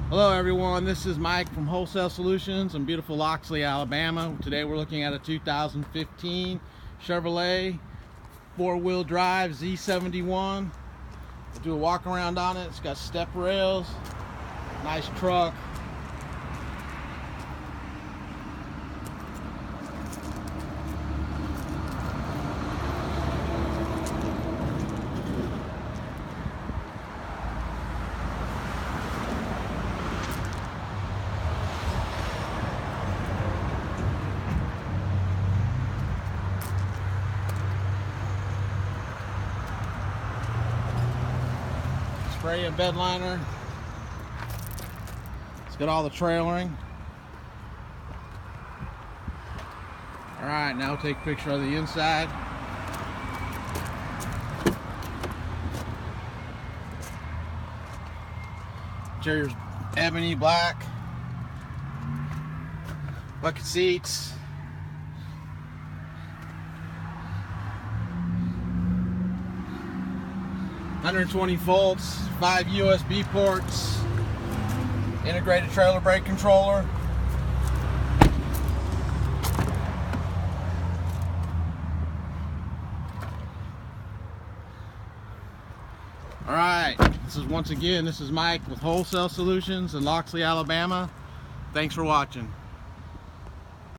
Hello everyone, this is Mike from Wholesale Solutions in beautiful Loxley, Alabama. Today we're looking at a 2015 Chevrolet four-wheel drive Z71. We'll do a walk around on it. It's got step rails, nice truck. Spray and bed liner. It's got all the trailering. Alright, now we'll take a picture of the inside. Interior's ebony black. Bucket seats. (120 volts, 5 USB ports, integrated trailer brake controller. Alright, this is Mike with Wholesale Solutions in Loxley, Alabama. Thanks for watching.